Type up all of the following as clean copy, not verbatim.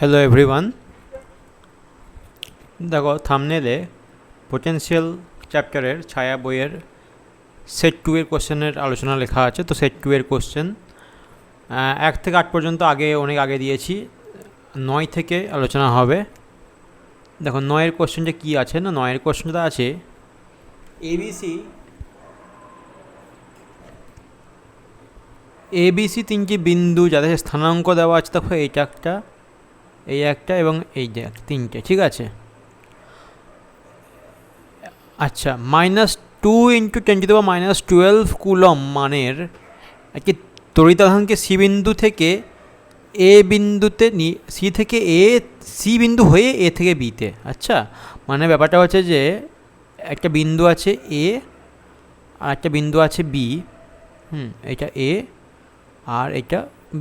Hello everyone, দেখো থাম্বনেলে potential চ্যাপ্টারের ছায়া বইয়ের সেট 2 এর কোশ্চেনের আলোচনা লেখা আছে। তো সেট 2 এর কোশ্চেন 1 থেকে 8 পর্যন্ত অনেক আগে দিয়েছি, 9 থেকে আলোচনা হবে। দেখো 9 এর কোশ্চেনটা কী আছে না, 9 এর কোশ্চেনটা আছে এবিসি তিনটি বিন্দু যাদের স্থানাঙ্ক দেওয়া আছে। দেখো এইটা একটা, এই একটা এবং এই যে তিনটে, ঠিক আছে। আচ্ছা, -2 × 10⁻12 কুলম মানের একটি তড়িতাধানকে সি বিন্দু থেকে এ বিন্দুতে সি থেকে সি বিন্দু হয়ে এ থেকে বিতে। আচ্ছা, মানে ব্যাপারটা হচ্ছে যে একটা বিন্দু আছে এ আর একটা বিন্দু আছে বি। এটা এ আর এটা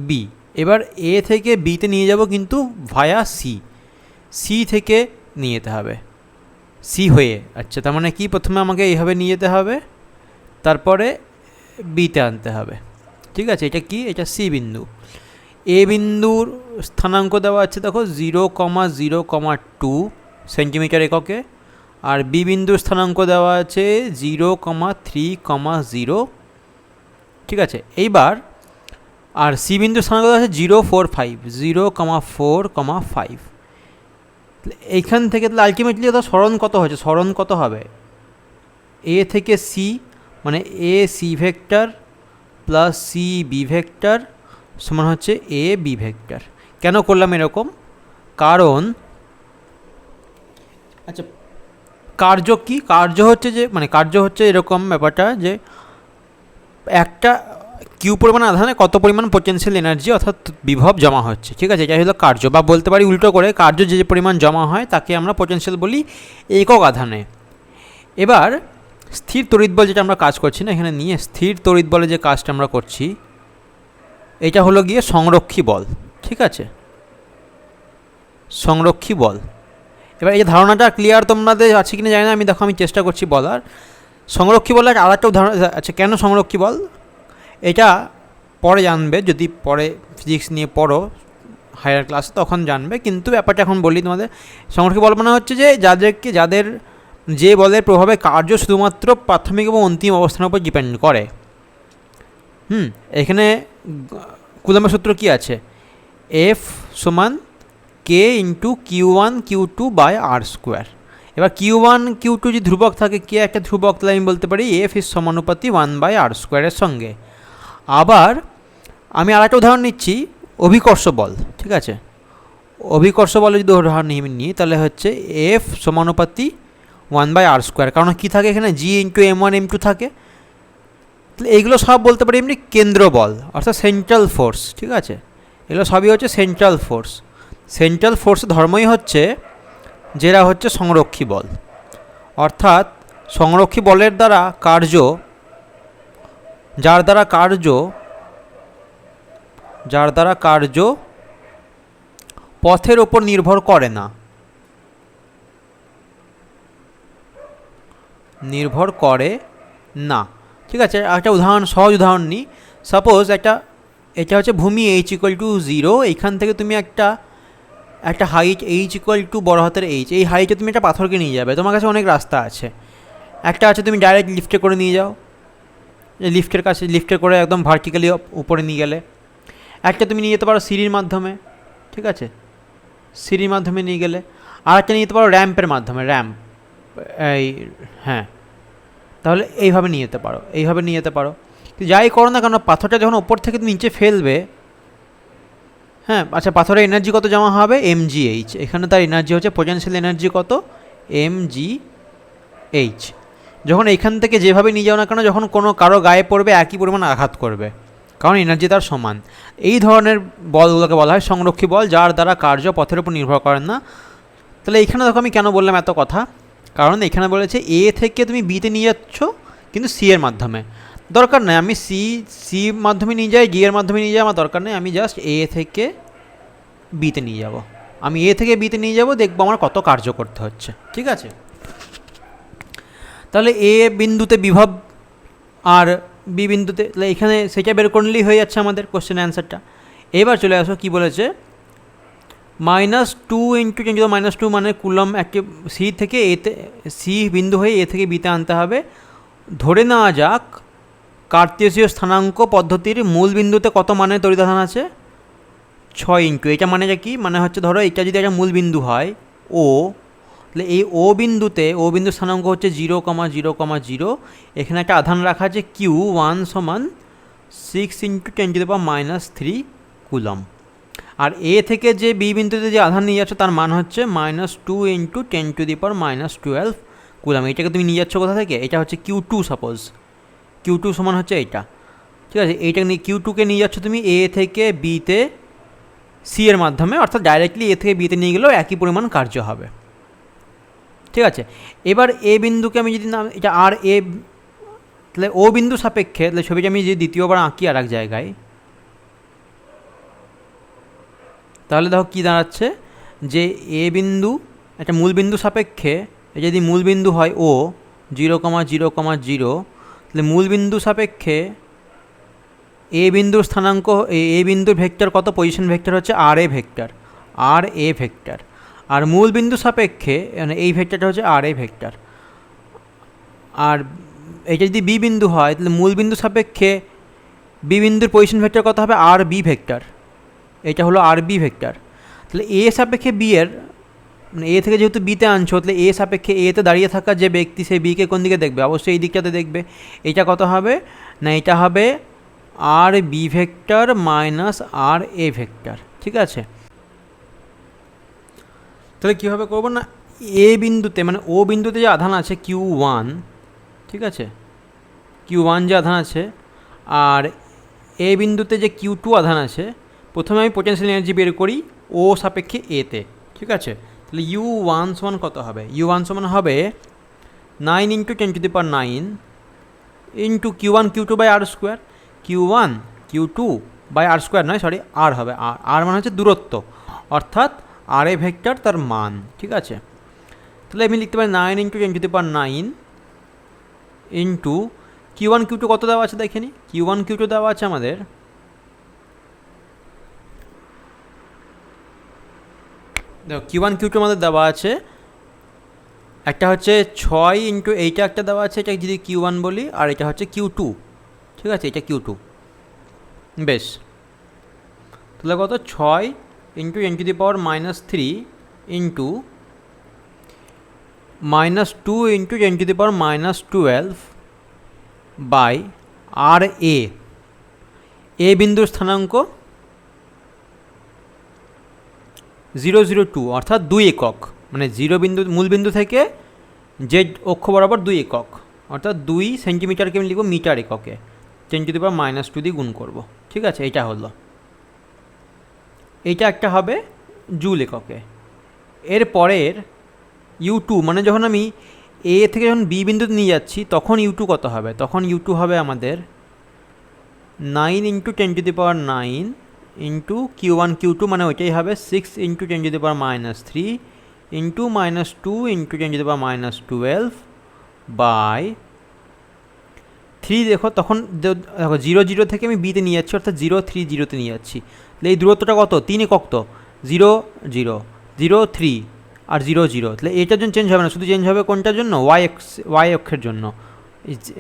বি। এবার এ থেকে বিতে নিয়ে যাব কিন্তু ভায়া সি থেকে নিয়ে যেতে হবে, সি হয়ে। আচ্ছা, তার মানে কি, প্রথমে আমাকে এইভাবে নিয়ে যেতে হবে, তারপরে বিতে আনতে হবে, ঠিক আছে। এটা কি, এটা সি বিন্দু। এ বিন্দুর স্থানাঙ্ক দেওয়া আছে দেখো 0,0,2 সেন্টিমিটার এককে, আর বি বিন্দুর স্থানাঙ্ক দেওয়া আছে 0,3,0, ঠিক আছে। এইবার আর সি বিন্দুর স্থানাঙ্ক দেওয়া আছে 0,4,5। এইখান থেকে তাহলে আলটিমেটলি ওটা স্মরণ কত হয়েছে, স্মরণ কত হবে, এ থেকে সি মানে A C vector plus C B vector সমান হচ্ছে এ বি ভেক্টর। কেন করলাম এরকম, কারণ আচ্ছা কার্য কি, কার্য হচ্ছে যে কার্য হচ্ছে এরকম ব্যাপারটা যে একটা কিউ পরিমাণ আধানে কত পরিমাণ পোটেনশিয়াল এনার্জি অর্থাৎ বিভব জমা হচ্ছে, ঠিক আছে। এটাই হলো কার্য, বা বলতে পারি উল্টো করে, কার্য যে পরিমাণ জমা হয় তাকে আমরা পোটেনশিয়াল বলি একক আধানে। এবার স্থির তড়িৎ বল যেটা আমরা কাজ করছি না এখানে নিয়ে, স্থির তড়িৎ বলে যে কাজটা আমরা করছি এটা হলো গিয়ে সংরক্ষী বল, ঠিক আছে, সংরক্ষী বল। এবার এই যে ধারণাটা ক্লিয়ার তোমাদের আছে কিনা জানি না, আমি চেষ্টা করছি বলার। সংরক্ষী বলের আর একটা উদাহরণ। আচ্ছা, কেন সংরক্ষী বল এটা পরে জানবে, যদি পরে ফিজিক্স নিয়ে পড়ো হায়ার ক্লাসে তখন জানবে, কিন্তু ব্যাপারটা এখন বলি তোমাদের। সংরক্ষী বল মানে হচ্ছে যে যাদের যে বলের প্রভাবে কার্য শুধুমাত্র প্রাথমিক এবং অন্তিম অবস্থানের উপর ডিপেন্ড করে। এখানে কুলম্বের সূত্র কি আছে, এফ সমান K into Q1 Q2 by R square. এবার Q1 Q2 যদি ধ্রুবক থাকে, কে একটা ধ্রুবক, তাহলে আমি বলতে পারি এফ ইজ সমানুপাতি 1/r স্কোয়ারের সঙ্গে। আবার আমি আর একটা উদাহরণ নিচ্ছি, অভিকর্ষ বল, ঠিক আছে। অভিকর্ষ বলে যদি উদাহরণ নিই তাহলে হচ্ছে এফ সমানুপাতি 1/r স্কোয়ার, কারণ কী থাকে এখানে জি ইন্টু m1 m2 থাকে। তাহলে এইগুলো সব বলতে পারি এমনি কেন্দ্র বল অর্থাৎ সেন্ট্রাল ফোর্স, ঠিক আছে। এগুলো সবই হচ্ছে সেন্ট্রাল ফোর্স। সেন্ট্রাল ফোর্সের ধর্মই হচ্ছে যেটা হচ্ছে সংরক্ষী বল, অর্থাৎ সংরক্ষী বলের দ্বারা কার্য, যার দ্বারা কার্য পথের ওপর নির্ভর করে না, ঠিক আছে। একটা উদাহরণ, সহজ উদাহরণ নিই। সাপোজ এটা হচ্ছে ভূমি h=0, এইখান থেকে তুমি একটা হাইট h= বড় হাতের H, এই হাইটে তুমি একটা পাথরকে নিয়ে যাবে, তোমার কাছে অনেক রাস্তা আছে। একটা আছে তুমি ডাইরেক্ট লিফটে করে নিয়ে যাও, লিফটে করে একদম ভার্টিক্যালি উপরে নিয়ে গেলে। একটা তুমি নিয়ে যেতে পারো সিঁড়ির মাধ্যমে, ঠিক আছে, সিঁড়ির মাধ্যমে নিয়ে গেলে। আর একটা নিয়ে যেতে পারো র্যাম্পের মাধ্যমে, তাহলে এইভাবে নিয়ে যেতে পারো। যাই করো না কেন, পাথরটা যখন ওপর থেকে তুমি নিচে ফেলবে, আচ্ছা, পাথরের এনার্জি কত জমা হবে, mgh। এখানে তার এনার্জি হচ্ছে পোটেনশিয়াল এনার্জি কত, mgh। যখন এখান থেকে যেভাবে নিয়ে যাও না কেন, যখন কারো গায়ে পড়বে একই পরিমাণ আঘাত করবে, কারণ এনার্জি তার সমান। এই ধরনের বলগুলোকে বলা হয় সংরক্ষী বল, যার দ্বারা কার্য পথের উপর নির্ভর করেন না। তাহলে এখানে দেখো আমি কেন বললাম এত কথা, কারণ এখানে বলেছে এ থেকে তুমি বিতে নিয়ে যাচ্ছ কিন্তু সি এর মাধ্যমে। দরকার নেই আমি সি মাধ্যমে নিয়ে যাই, ডি এর মাধ্যমে নিয়ে যাই, আমার দরকার নেই। আমি জাস্ট এ থেকে বিতে নিয়ে যাব, দেখবো আমার কত কার্য করতে হচ্ছে, ঠিক আছে। তাহলে এ বিন্দুতে বিভব আর বি বিন্দুতে, তাহলে এখানে সেটা বের করলেই হয়ে যাচ্ছে আমাদের কোশ্চেন অ্যান্সারটা। এবার চলে আসো কি বলেছে, -2 × 10⁻² মানে কুলম একে সি থেকে এতে, সি বিন্দু হয়ে এ থেকে বিতে আনতে হবে। ধরে নেওয়া যাক কার্তেশীয় স্থানাঙ্ক পদ্ধতির মূল বিন্দুতে কত মানের তড়িৎ-আধান আছে? 6 × এটা মানে কি, মানে হচ্ছে ধরো এটা যদি একটা মূল বিন্দু হয় ও, তাহলে এই ও বিন্দুতে, ও বিন্দুর স্থানাঙ্ক হচ্ছে 0,0,0, এখানে একটা আধান রাখা আছে Q1 = 6 × 10⁻³ কুলম। আর এ থেকে যে বি বিন্দুতে যে আধান নিয়ে যাচ্ছ তার মান হচ্ছে -2 × 10⁻12 কুলম। এটাকে তুমি নিয়ে যাচ্ছ কোথা থেকে? এটা হচ্ছে Q2, সাপোজ Q2 সমান হচ্ছে এইটা, ঠিক আছে। এইটা নিয়ে Q2কে নিয়ে যাচ্ছ তুমি এ থেকে বিতে সি এর মাধ্যমে, অর্থাৎ ডাইরেক্টলি এ থেকে বিতে নিয়ে গেলেও একই পরিমাণ কার্য হবে, ঠিক আছে। এবার এ বিন্দুকে আমি যদি নাম, এটা আর এ, তাহলে ও বিন্দু সাপেক্ষে, তাহলে ছবিটা আমি যদি দ্বিতীয়বার আঁকি আর এক জায়গায়, তাহলে দেখো কী দাঁড়াচ্ছে যে এ বিন্দু একটা মূল বিন্দু সাপেক্ষে, যদি মূল বিন্দু হয় ও 0,0,0, তাহলে মূল বিন্দু সাপেক্ষে এ বিন্দুর স্থানাঙ্ক, এ বিন্দুর ভেক্টর কত? পজিশন ভেক্টর হচ্ছে আর এ ভেক্টর, আর মূল বিন্দু সাপেক্ষে মানে এই ভেক্টরটা হচ্ছে আর এ ভেক্টর। আর এটা যদি বি বিন্দু হয় তাহলে মূল বিন্দু সাপেক্ষে বি বিন্দুর পজিশন ভেক্টর কত হবে? আর বি ভেক্টর, এটা হলো আর বি ভেক্টর। তাহলে এ সাপেক্ষে বি এর, মানে এ থেকে যেহেতু বিতে আনছো, তাহলে এ সাপেক্ষে এতে দাঁড়িয়ে থাকা যে ব্যক্তি, সেই বিকে কোন দিকে দেখবে? অবশ্যই এই দিকটাতে দেখবে। এটা কত হবে না, এটা হবে R B vector minus R A vector, ঠিক আছে। তাহলে কীভাবে করবো না, এ বিন্দুতে মানে ও বিন্দুতে যে আধান আছে Q1, ঠিক আছে, Q1 যে আধান আছে, আর এ বিন্দুতে যে Q2 আধান আছে, প্রথমে আমি পোটেনশিয়াল এনার্জি বের করি ও সাপেক্ষে এতে, ঠিক আছে। তাহলে U1 সমান কত হবে? U1 সমান হবে 9 × 10⁹ into Q1 Q2 by R square. Q1 Q2 by R square নয়, সরি, আর হবে, আর মানে হচ্ছে দূরত্ব, অর্থাৎ আর এ ভেক্টর তার মান, ঠিক আছে। তাহলে আমি লিখতে পারি 9 × 10⁹ ইন্টু Q1 Q2 কত দেওয়া আছে দেখে নি। Q1 Q2 দেওয়া আছে আমাদের, দেখো Q1 Q2 আমাদের দেওয়া আছে, একটা হচ্ছে 6 × এইটা একটা দেওয়া আছে, এটা যদি Q1 বলি, আর এটা হচ্ছে Q2, ঠিক আছে, এটা Q2। বেশ, তাহলে কত? 6 × 10⁻³ ইন্টু -2 × 10⁻12 বাই আর এ বিন্দুর স্থানাঙ্ক 0,02, অর্থাৎ 2 একক, মানে 0 বিন্দু, মূল বিন্দু থেকে জেড অক্ষ বরাবর 2 একক, অর্থাৎ 2 সেন্টিমিটারকে আমি লিখব মিটার এককে, 10⁻² দিয়ে গুণ করব, ঠিক আছে। এইটা হলো, এইটা একটা হবে জুল এককে। এর পরের U2, মানে যখন আমি এ থেকে যখন বি বিন্দুতে নিয়ে যাচ্ছি তখন U2 কত হবে? তখন U2 হবে আমাদের 9 × 10⁹ ইন্টু Q1 Q2, মানে ওইটাই হবে 6 × 10⁻³ ইন্টু -2 × 10⁻12 বাই 3। দেখো তখন দেখো 0,0 থেকে আমি বিতে নিয়ে যাচ্ছি, অর্থাৎ 0,30তে নিয়ে যাচ্ছি। তাহলে এই দূরত্বটা কত? 3 একক, তো 0,0, 0,3 আর 0,0। তাহলে এইটার জন্য চেঞ্জ হবে না, শুধু চেঞ্জ হবে কোনটার জন্য? ওয়াই অক্ষের জন্য।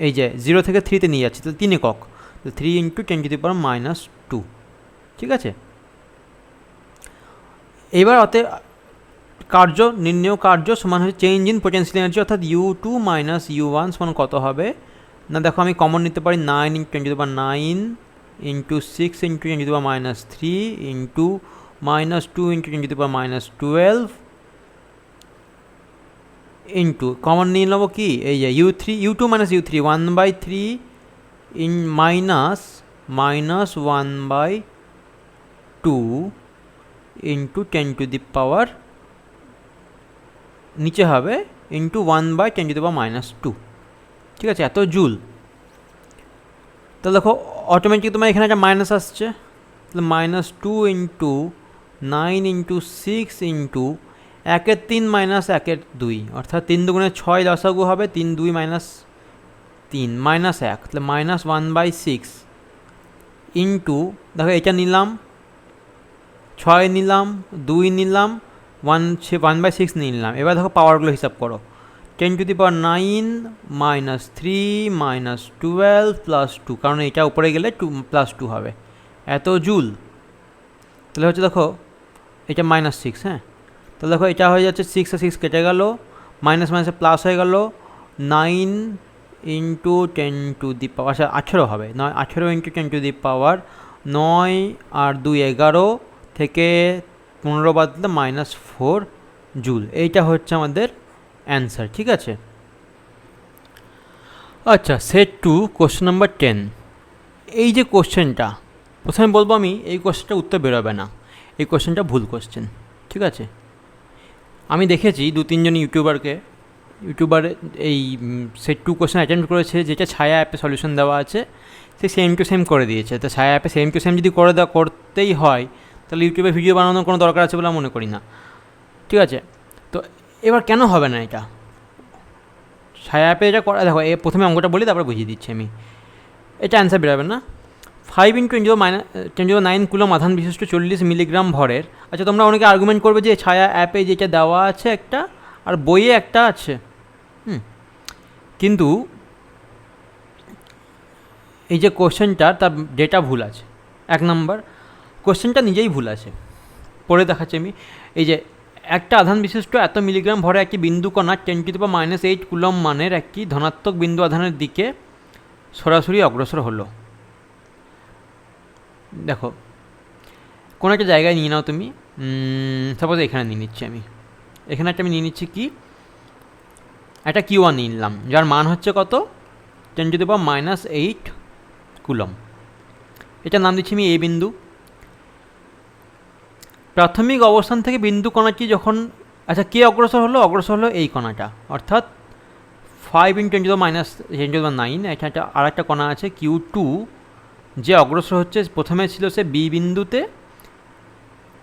এই যে 0 থেকে 3তে নিয়ে যাচ্ছি, তাহলে 3 একক, 3 × 10⁻², ঠিক আছে। এবার অতএব কার্য, নির্ণেয় কার্য সমান হচ্ছে চেঞ্জ ইন পোটেনশিয়াল এনার্জি, অর্থাৎ U2 - U1 সমান কত হবে না, দেখো আমি কমন নিতে পারি 9 × 10⁹ ইন্টু 6 × 10⁻³ ইন্টু -2 × 10⁻12 ইন্টু কমন নিয়ে নেবো কি, এই যে U2 - U3 1/3 ইন -1/2 ইন্টু 10⁻, নিচে হবে ইন্টু 1/10⁻², ঠিক আছে, এত জুল। তাহলে দেখো অটোমেটিক তোমার এখানে একটা মাইনাস আসছে, তাহলে -2 × 9 × 6 ইন্টু 1/3 - 1/2, অর্থাৎ 3 × 2 = 6, লসাগু হবে 3 2 - 3 -1, তাহলে -1/6 ইন্টু, দেখো এটা নিলাম 6 নিলাম, 2 নিলাম, 1/6 নিলাম। এবার দেখো পাওয়ারগুলো হিসাব করো। 10⁻9 -3 -12 +2, কারণ এটা উপরে গেলে +2 হবে, এত জুল। তাহলে হচ্ছে দেখো এটা -6, হ্যাঁ, তাহলে দেখো এটা হয়ে যাচ্ছে 6 আর 6 কেটে গেল, মাইনাস মাইনাসে প্লাস হয়ে গেল, 9 × 10⁻, আচ্ছা 18 হবে, 18 × 10⁻, 9 আর 2 11 থেকে 15 বাদ দিলে -4 জুল। এইটা হচ্ছে আমাদের অ্যান্সার, ঠিক আছে। আচ্ছা, সেট 2 কোশ্চেন নাম্বার 10। এই যে কোশ্চেনটা প্রথমে বলবো আমি, এই কোশ্চেনটা উত্তর বেরোবে না, এই কোশ্চেনটা ভুল কোশ্চেন, ঠিক আছে। আমি দেখেছি 2-3 জন ইউটিউবার এই সেট 2 কোশ্চেন অ্যাটেন্ড করেছে, যেটা ছায়া অ্যাপে সলিউশন দেওয়া আছে, সে সেম টু সেম করে দিয়েছে। তো ছায়া অ্যাপে সেম টু সেম যদি করতেই হয়, তাহলে ইউটিউবে ভিডিও বানানোর কোনো দরকার আছে বলে মনে করি না, ঠিক আছে। তো এবার কেন হবে না এটা, ছায়া অ্যাপে এটা করা, দেখো প্রথমে অঙ্কটা বলি তারপরে বুঝিয়ে দিচ্ছি আমি। এটা অ্যান্সার বেরোবে না। 5 × 10⁻9 কুলম আধান বিশিষ্ট 40 মিলিগ্রাম ভরের। আচ্ছা, তোমরা অনেকে আর্গুমেন্ট করবে যে ছায়া অ্যাপে যেটা দেওয়া আছে একটা, আর বইয়ে একটা আছে, কিন্তু এই যে কোশ্চেনটা, তার ডেটা ভুল আছে। 1 নম্বর, কোশ্চেনটা নিজেই ভুল আছে, পড়ে দেখাচ্ছি আমি। এই যে একটা আধান বিশিষ্ট এত মিলিগ্রাম ভরে একটি বিন্দু কণা 10⁻8 কুলম মানের একটি ধনাত্মক বিন্দু আধানের দিকে সরাসরি অগ্রসর হলো। দেখো কোনো একটা জায়গায় নিয়ে নাও তুমি, সাপোজ এখানে নিয়ে নিচ্ছি আমি, এখানে একটা আমি নিয়ে নিচ্ছি কি, একটা Q1 নিয়ে নিলাম, যার মান হচ্ছে কত, 10⁻8 কুলম। এটার নাম দিচ্ছি আমি এ বিন্দু। প্রাথমিক অবস্থান থেকে বিন্দু কণাটি যখন, আচ্ছা কে অগ্রসর হলো এই কণাটা, অর্থাৎ 5 × 10⁻9, এটা একটা আর একটা কণা আছে Q2, যে অগ্রসর হচ্ছে, প্রথমে ছিল সে বি বিন্দুতে,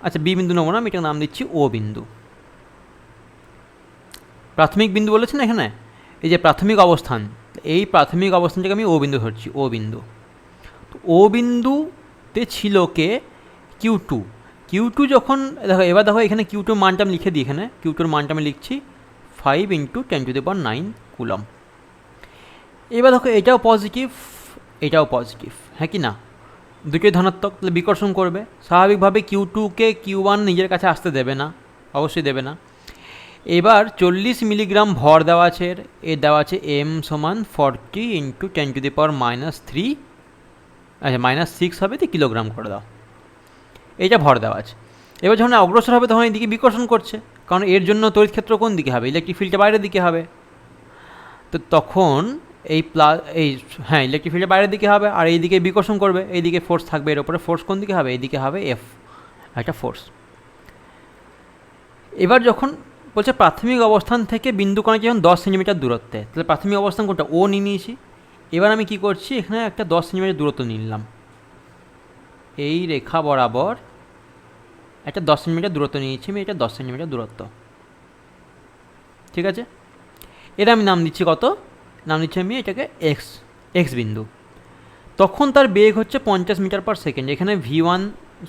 আচ্ছা বি বিন্দু নেবো না, আমি এটার নাম দিচ্ছি ও বিন্দু। প্রাথমিক বিন্দু বলেছে না এখানে, এই যে প্রাথমিক অবস্থান, এই প্রাথমিক অবস্থানটাকে আমি ও বিন্দু ধরছি, ও বিন্দু। তো ও বিন্দুতে ছিল কে, Q2 যখন, দেখো এবার দেখো এখানে Q2 মানটা আমি লিখে দিই, এখানে Q2 মানটা আমি লিখছি 5 × 10⁻9 কুলম। এবার দেখো এটাও পজিটিভ, এটাও পজিটিভ, হ্যাঁ কি না, দুটোই ধনাত্মক, তাহলে বিকর্ষণ করবে স্বাভাবিকভাবে। Q2কে Q1 নিজের কাছে আসতে দেবে না, অবশ্যই দেবে না। এবার 40 মিলিগ্রাম ভর দেওয়া আছে, এর দেওয়া আছে m = 40 × 10⁻3, আচ্ছা -6 হবে, তো কিলোগ্রাম করে দাও, এইটা ভর দেওয়া আছে। এবার যখন অগ্রসর হবে তখন এইদিকে বিকর্ষণ করছে, কারণ এর জন্য তড়িৎ ক্ষেত্র কোন দিকে হবে, ইলেকট্রিক ফিল্ডটা বাইরের দিকে হবে। তো তখন ইলেকট্রিক ফিল্ডটা বাইরের দিকে হবে, আর এইদিকে বিকর্ষণ করবে, এইদিকে ফোর্স থাকবে, এর উপরে ফোর্স কোন দিকে হবে, এইদিকে হবে F, একটা ফোর্স। এবার যখন বলছে প্রাথমিক অবস্থান থেকে বিন্দু কণা যখন 10 সেন্টিমিটার দূরত্বে, তাহলে প্রাথমিক অবস্থান কোনটা, ও নিয়ে নিয়েছি। এবার আমি কি করছি, এখানে একটা 10 সেন্টিমিটার দূরত্ব নিয়ে নিলাম, এই রেখা বরাবর একটা 10 সেন্টিমিটার দূরত্ব নিয়েছি আমি, এটা 10 সেন্টিমিটার দূরত্ব, ঠিক আছে। এটা আমি নাম দিচ্ছি কত, নাম দিচ্ছি আমি এটাকে এক্স বিন্দু। তখন তার বেগ হচ্ছে 50 মিটার/সেকেন্ড, এখানে v1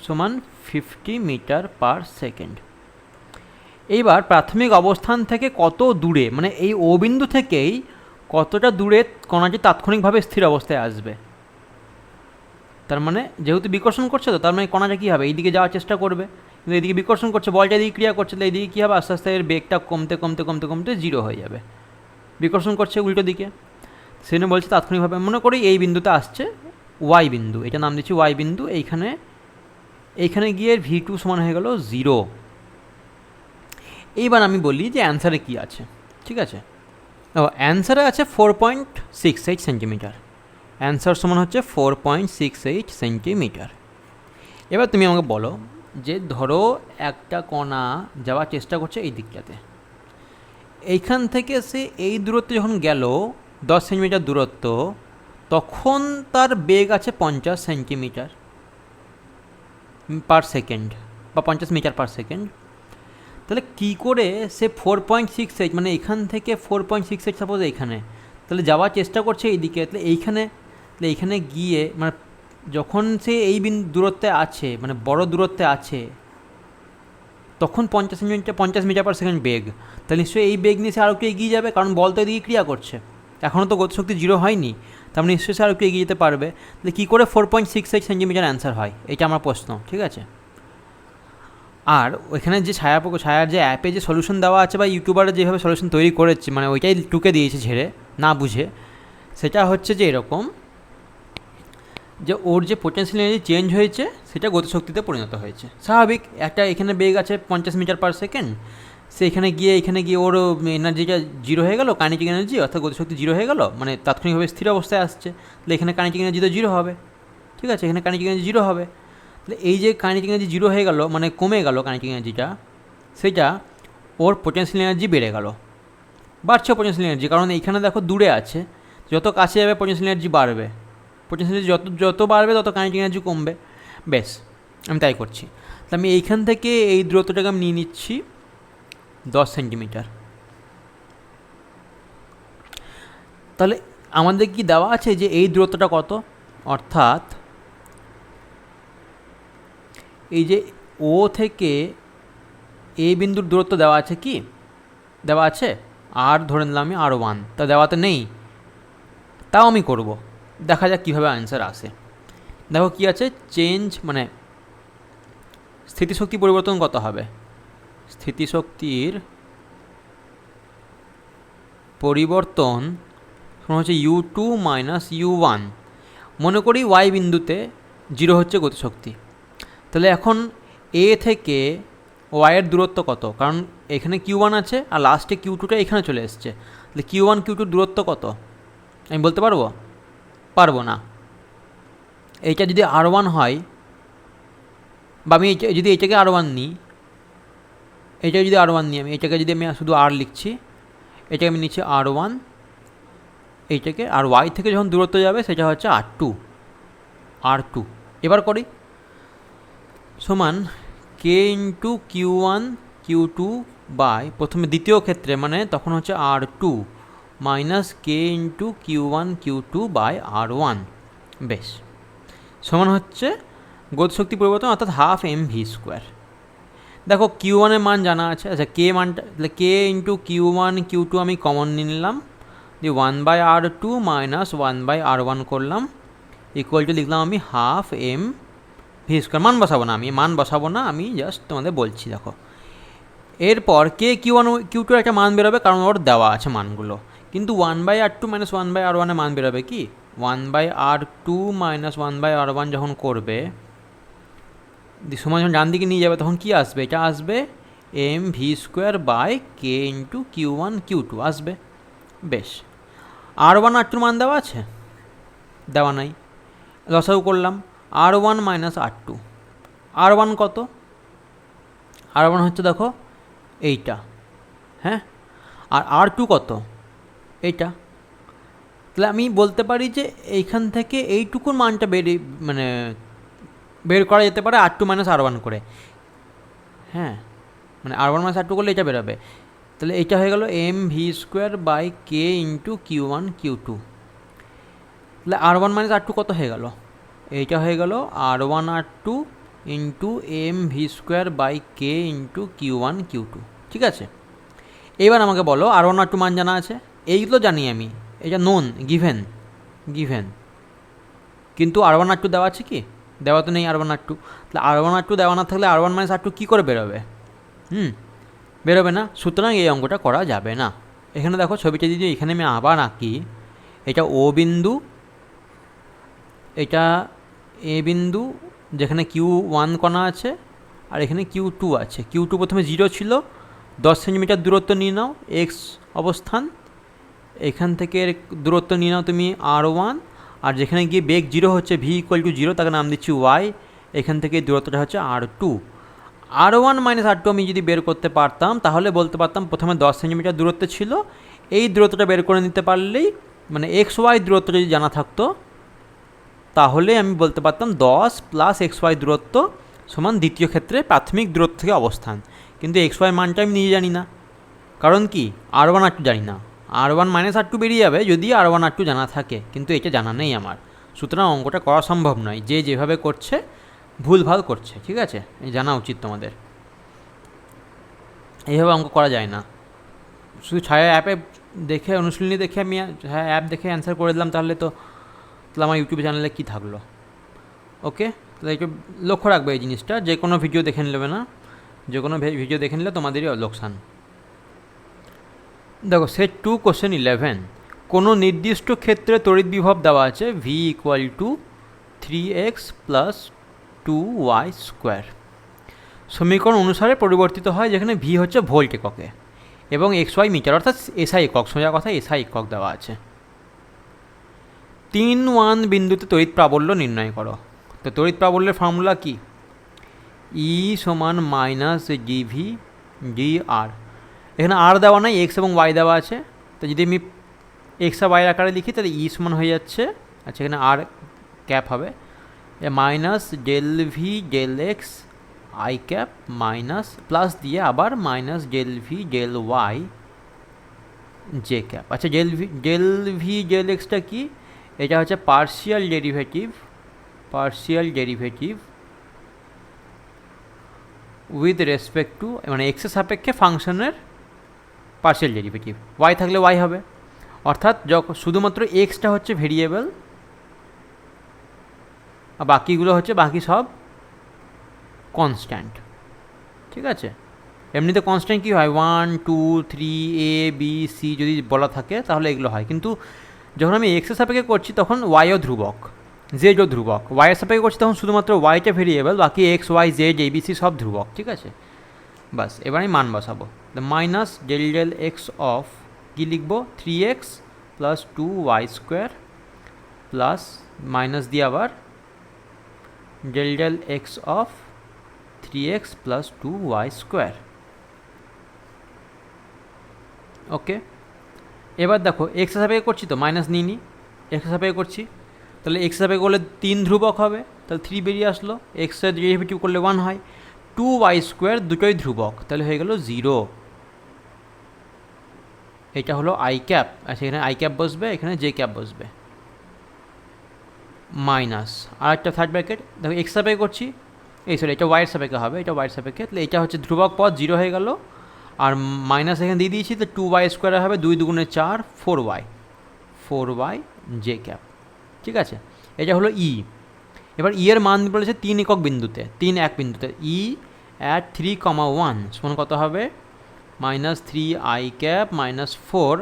= 50 মিটার/সেকেন্ড। এইবার প্রাথমিক অবস্থান থেকে কত দূরে, মানে এই ও বিন্দু থেকেই কতটা দূরে কণাটি তাৎক্ষণিকভাবে স্থির অবস্থায় আসবে, তার মানে যেহেতু বিকর্ষণ করছে, তো তার মানে কণাটা কী হবে, এইদিকে যাওয়ার চেষ্টা করবে, কিন্তু এইদিকে বিকর্ষণ করছে, বলটা এদিকে ক্রিয়া করছে, তাহলে এইদিকে কী হবে, আস্তে আস্তে এর বেগটা কমতে কমতে কমতে কমতে 0 হয়ে যাবে, বিকর্ষণ করছে উল্টো দিকে। সেজন্য বলছে তাৎক্ষণিকভাবে, মনে করি এই বিন্দুতে আসছে ওয়াই বিন্দু, এটা নাম দিচ্ছি ওয়াই বিন্দু। এইখানে গিয়ে v2 সমান হয়ে গেল 0। এইবার আমি বলি যে অ্যান্সারে কী আছে, ঠিক আছে। অ্যান্সারে আছে 4.68 সেন্টিমিটার, অ্যান্সার সমান হচ্ছে 4.68 সেন্টিমিটার। এবার তুমি আমাকে বলো যে ধরো একটা কণা যাওয়ার চেষ্টা করছে এই দিকটাতে, এইখান থেকে সে এই দূরত্ব যখন গেল 10 সেন্টিমিটার দূরত্ব, তখন তার বেগ আছে 50 সেন্টিমিটার/সেকেন্ড বা 50 মিটার/সেকেন্ড। তাহলে কী করে সে 4.68, মানে এখান থেকে 4.68 সাপোজ এইখানে, তাহলে যাওয়ার চেষ্টা করছে এইদিকে, তাহলে এইখানে গিয়ে, মানে যখন সে এই দূরত্বে আছে, মানে বড় দূরত্বে আছে, তখন 50 মিটার/সেকেন্ড বেগ, তাহলে নিশ্চয়ই এই বেগ নিয়ে সে আরও একটু এগিয়ে যাবে, কারণ বল তো এদিকে ক্রিয়া করছে, এখনও তো গতিশক্তি 0 হয়নি, তার মানে নিশ্চয়ই সে আরও একটু এগিয়ে যেতে পারবে। তাহলে কী করে 4.68 সেন্টিমিটার অ্যান্সার হয়, এটা আমার প্রশ্ন, ঠিক আছে। আর ওইখানে যে ছায়ার যে অ্যাপে যে সলিউশন দেওয়া আছে বা ইউটিউবারে যেভাবে সলিউশন তৈরি করেছে, মানে ওইটাই টুকে দিয়েছে ঝেড়ে না বুঝে, সেটা হচ্ছে যে এরকম, যে ওর যে পোটেনশিয়াল এনার্জি চেঞ্জ হয়েছে সেটা গতিশক্তিতে পরিণত হয়েছে। স্বাভাবিক, একটা এখানে বেগ আছে 50 মিটার/সেকেন্ড, সে এখানে গিয়ে ওর এনার্জিটা 0 হয়ে গেল, কাইনেটিক এনার্জি অর্থাৎ গতিশক্তি 0 হয়ে গেল, মানে তাৎক্ষণিকভাবে স্থির অবস্থায় আসছে, তাহলে এখানে কাইনেটিক এনার্জি তো 0 হবে, ঠিক আছে, এখানে কাইনেটিক এনার্জি 0 হবে। তাহলে এই যে কাইনেটিক এনার্জি 0 হয়ে গেল, মানে কমে গেল কাইনেটিক এনার্জিটা, সেটা ওর পোটেনশিয়াল এনার্জি বেড়ে গেল, বাড়ছে পোটেনশিয়াল এনার্জি, কারণ এইখানে দেখো দূরে আছে, যত কাছে যাবে পোটেনশিয়াল এনার্জি বাড়বে, পোটেনশিয়াল এনার্জি যত বাড়বে তত কাইনেটিক এনার্জি কমবে। বেশ, আমি তাই করছি। তাহলে আমি এইখান থেকে এই দূরত্বটাকে আমি নিয়ে নিচ্ছি 10 সেন্টিমিটার। তাহলে আমাদের কি দেওয়া আছে যে এই দূরত্বটা কত, অর্থাৎ এই যে ও থেকে এ বিন্দুর দূরত্ব দেওয়া আছে, কি দেওয়া আছে, আর ধরে নিলাম আমি R1, তা দেওয়াতে নেই, তাও আমি করব, দেখা যাক কীভাবে অ্যান্সার আসে। দেখো কি আছে, চেঞ্জ মানে স্থিতিশক্তি পরিবর্তন কত হবে, স্থিতিশক্তির পরিবর্তন হচ্ছে U2 - U1। মনে করি ওয়াই বিন্দুতে 0 হচ্ছে গতিশক্তি, তাহলে এখন এ থেকে ওয়াইয়ের দূরত্ব কত, কারণ এখানে Q1 আছে আর লাস্টে Q2টা এখানে চলে এসছে, তাহলে Q1 Q2 দূরত্ব কত আমি বলতে পারবো না। এইটা যদি R1 হয়, বা আমি যদি এটাকে R1 নিই, আমি এটাকে যদি আমি শুধু R লিখছি, এটাকে আমি নিচ্ছি R1, এইটাকে, আর ওয়াই থেকে যখন দূরত্ব যাবে সেটা হচ্ছে R2। এবার করি, সমান K × Q1 Q2 বাই, প্রথমে দ্বিতীয় ক্ষেত্রে মানে তখন হচ্ছে R2 minus K × Q1 Q2 by R1। বেশ, সমান হচ্ছে গতিশক্তি পরিবর্তন অর্থাৎ ½ mv²। দেখো Q1 এর মান জানা আছে, আচ্ছা K মানটা, তাহলে K × Q1 Q2 আমি কমন নিয়ে নিলাম, দিয়ে 1/R2 মাইনাস 1/R1 করলাম, ইকুয়াল টু লিখলাম আমি ½ mv²। মান বসাবো না, আমি জাস্ট তোমাদের বলছি। দেখো এরপর K Q1 Q2 একটা মান বেরোবে, কারণ ওর দেওয়া আছে মানগুলো, কিন্তু 1/R2 মাইনাস 1/R1 এর মান বেরোবে কি, 1/R2 মাইনাস 1/R1 যখন করবে, সময় যখন ডান দিকে নিয়ে যাবে তখন কি আসবে, এটা আসবে mv² by K × Q1 Q2 আসবে। বেশ, R1 R2 মান দেওয়া আছে, দেওয়া নাই, লসাগু করলাম, R1 মাইনাস R2, R1 কত, R1 হচ্ছে দেখো এইটা, হ্যাঁ, আর R2 কত, এইটা। তাহলে আমি বলতে পারি যে এইখান থেকে এইটুকুর মানটা বের করা যেতে পারে R2 মাইনাস R1 করে, হ্যাঁ, মানে R1 মাইনাস R2 করলে এটা বেরোবে। তাহলে এইটা হয়ে গেল mv² by K × Q1 Q2। তাহলে R1 মাইনাস R2 কত হয়ে গেল, এইটা হয়ে গেল R1 R2 into mv² by K × Q1 Q2, ঠিক আছে। এবার আমাকে বলো R1 R2 মান জানা আছে, এইগুলো জানি আমি, এটা নোন গিভেন, কিন্তু R1 R2 দেওয়া আছে কি, দেওয়া তো নেই R1 R2। তাহলে R1 R2 দেওয়া না থাকলে R1 মাইনাস R2 কী করে বেরোবে, বেরোবে না, সুতরাং এই অঙ্কটা করা যাবে না। এখানে দেখো ছবিটা যদি এখানে আমি আবার আঁকি, এটা ও বিন্দু, এটা এ বিন্দু, যেখানে Q1 কণা আছে আর এখানে Q2 আছে। Q2 প্রথমে 0 ছিল, 10 সেন্টিমিটার দূরত্ব নিয়ে নাও x অবস্থান, এখান থেকে দূরত্ব নিয়ে নাও তুমি R1, আর যেখানে গিয়ে বেগ 0 হচ্ছে v = 0, তাকে নাম দিচ্ছি y, এখান থেকে দূরত্বটা হচ্ছে R2। R1 মাইনাস R2 আমি যদি বের করতে পারতাম তাহলে বলতে পারতাম প্রথমে 10 সেন্টিমিটার দূরত্বে ছিল, এই দূরত্বটা বের করে নিতে পারলেই, মানে xy দূরত্ব যদি জানা থাকতো তাহলে আমি বলতে পারতাম 10 প্লাস xy দূরত্ব সমান দ্বিতীয় ক্ষেত্রে প্রাথমিক দূরত্ব থেকে অবস্থান। কিন্তু xy মানটা আমি নিজে জানি না, কারণ কি R1 R2 জানি না, R1 মাইনাস R2 বেরিয়ে যাবে যদি R1 R2 জানা থাকে, কিন্তু এটা জানা নেই আমার, সুতরাং অঙ্কটা করা সম্ভব নয়। যে যেভাবে করছে ভুলভাল করছে, ঠিক আছে, জানা উচিত তোমাদের। এইভাবে অঙ্ক করা যায় না। শুধু ছায়া অ্যাপে দেখে অনুশীলনী দেখে আমি ছায়া অ্যাপ দেখে অ্যান্সার করে দিলাম, তাহলে আমার ইউটিউব চ্যানেলে কী থাকলো। ওকে, তাহলে একটু লক্ষ্য রাখবে এই জিনিসটা, যে কোনো ভিডিও দেখে নেবে না, যে কোনো ভিডিও দেখে নিলে তোমাদেরই লোকসান। দেখো সেট 2 কোশ্চেন 11, কোনো নির্দিষ্ট ক্ষেত্রে তড়িৎ বিভব দেওয়া আছে V equal to 3x plus 2y square. সমীকরণ অনুসারে পরিবর্তিত হয়, যেখানে ভি হচ্ছে ভোল্ট এককে এবং XY মিটার, অর্থাৎ এসআই একক, সোজা কথা এসআই একক দেওয়া আছে। 3-1 বিন্দুতে তড়িৎ প্রাবল্য নির্ণয় করো। তো তড়িৎ প্রাবল্যের ফর্মুলা কি? ই সমান মাইনাস জিভি ডি আর। এখানে আর দেওয়া নাই, এক্স এবং ওয়াই দেওয়া আছে। তো যদি আমি এক্স আর ওয়াই আকারে লিখি তাহলে ই সমান হয়ে যাচ্ছে, আচ্ছা এখানে আর ক্যাপ হবে minus del V del X I cap minus plus দিয়ে আবার minus del V del Y J cap. আচ্ছা ডেল ভি ডেল এক্সটা কি? এটা হচ্ছে partial derivative with respect to, মানে এক্সের সাপেক্ষে ফাংশনের পার্শিয়াল ডেরিভেটিভ। ওয়াই থাকলে ওয়াই হবে, অর্থাৎ যখন শুধুমাত্র এক্সটা হচ্ছে ভেরিয়েবল আর বাকিগুলো হচ্ছে বাকি সব কনস্ট্যান্ট। ঠিক আছে, এমনিতে কনস্ট্যান্ট কী হয় 1 2 3 A B C যদি বলা থাকে তাহলে এগুলো হয়, কিন্তু যখন আমি এক্সের সাপেক্ষে করছি তখন ওয়াইও ধ্রুবক, জেডও ধ্রুবক। ওয়াইয়ের সাপেক্ষে করছি তখন শুধুমাত্র ওয়াইটা ভেরিয়েবল, বাকি এক্স ওয়াই জেড ABC সব ধ্রুবক। ঠিক আছে, বাস এবার আমি মান বসাবো। Minus del del x of কী লিখবো 3x plus 2y square plus minus দিয়ে আবার del del x of 3x plus 2y square. Okay, এবার দেখো এক্সের সাপেক্ষে করছি তো মাইনাস নিই, এক্সের সাপেক্ষে করছি, তাহলে এক্সের সাপেক্ষে করলে 3 ধ্রুবক হবে, তাহলে 3 বেরিয়ে আসলো। এক্সের ডেরিভেটিভ করলে 1 হয়, 2y স্কোয়ার দুটোই ধ্রুবক, তাহলে হয়ে গেল 0। এটা হলো আই ক্যাপ, আচ্ছা এখানে আই ক্যাপ বসবে, এখানে জে ক্যাপ বসবে, মাইনাস আর একটা থার্ড ব্র্যাকেট। দেখো এক্স সাপেক্ষে করছি, সরি এটা ওয়াইয়ের সাপেক্ষে হবে, এটা ওয়াইয়ের সাপেক্ষে, তাহলে এটা হচ্ছে ধ্রুবক পদ 0 হয়ে গেল, আর মাইনাস এখানে দিয়ে দিয়েছি, তো 2y স্কোয়ার হবে 2 দুগুণে 4 4y জে ক্যাপ। ঠিক আছে, এটা হলো ই। এবার ই এর মান বলেছে 3 একক বিন্দুতে, 3 এক বিন্দুতে, ই অ্যাট 3,1 সমান কত হবে মাইনাস 3i ক্যাপ মাইনাস 4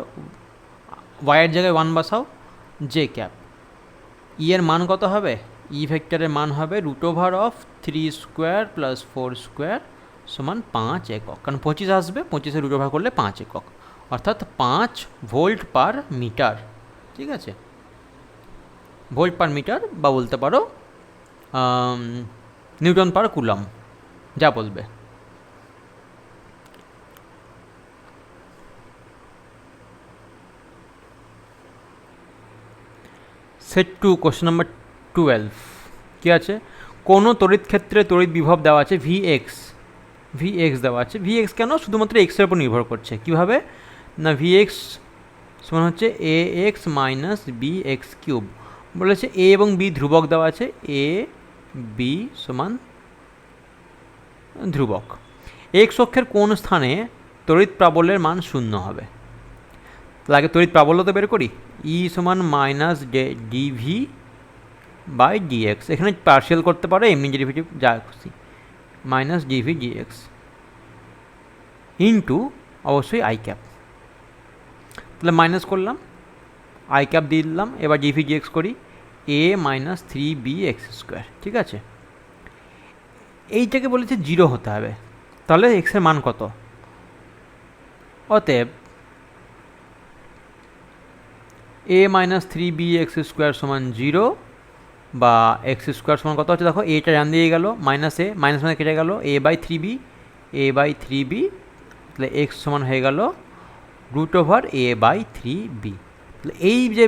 ওয়াইয়ের জায়গায় 1 বসাও জে ক্যাপ। ই এর মান কত হবে? ই ভেক্টরের মান হবে √3 স্কোয়ার প্লাস 4 স্কোয়ার সমান 5 একক, কারণ 25 আসবে, 25-এর √, করলে 5 একক, অর্থাৎ 5 ভোল্ট পার মিটার। ঠিক আছে, ভোল্ট পার মিটার বা বলতে পারো নিউটন পার কুলম, যা বলবে। সেট 2 কোশ্চেন নাম্বার 12 কী আছে? কোনো তড়িৎ ক্ষেত্রে তড়িৎ বিভব দেওয়া আছে ভিএক্স দেওয়া আছে। ভিএক্স কেন? শুধুমাত্র এক্সের উপর নির্ভর করছে। কীভাবে না, ভিএক্স সমান হচ্ছে A x minus B x cube. বলেছে এ এবং বি ধ্রুবক দেওয়া আছে, এ বি সমান ধ্রুবক। এক্স অক্ষের কোন স্থানে তড়িৎ প্রাবল্যের মান 0 হবে? তাহলে তড়িৎ প্রাবল্য তো বের করি, ই সমান মাইনাস ডিভি বাই ডিএক্স, এখানে পার্শিয়াল করতে পারো, এমনি ডেরিভেটিভ যা খুশি, মাইনাস ডিভি ডিএক্স ইন্টু অবশ্যই আই ক্যাপ। তাহলে মাইনাস করলাম, আই ক্যাপ দিয়ে দিলাম, এবার ডিভি ডিএক্স করি, এ মাইনাস 3bx স্কোয়ার। ঠিক আছে, এইটাকে বলেছে 0 হতে হবে, তাহলে এক্সের মান কত? অতএব এ মাইনাস 3bx স্কোয়ার সমান 0 বা এক্স স্কোয়ার সমান কত হচ্ছে? দেখো এটা জান দিয়ে গেল, মাইনাস এ মাইনাস মানে কেটে গেল, a/3b, তাহলে এক্স সমান হয়ে গেল √a/3b। তাহলে এই যে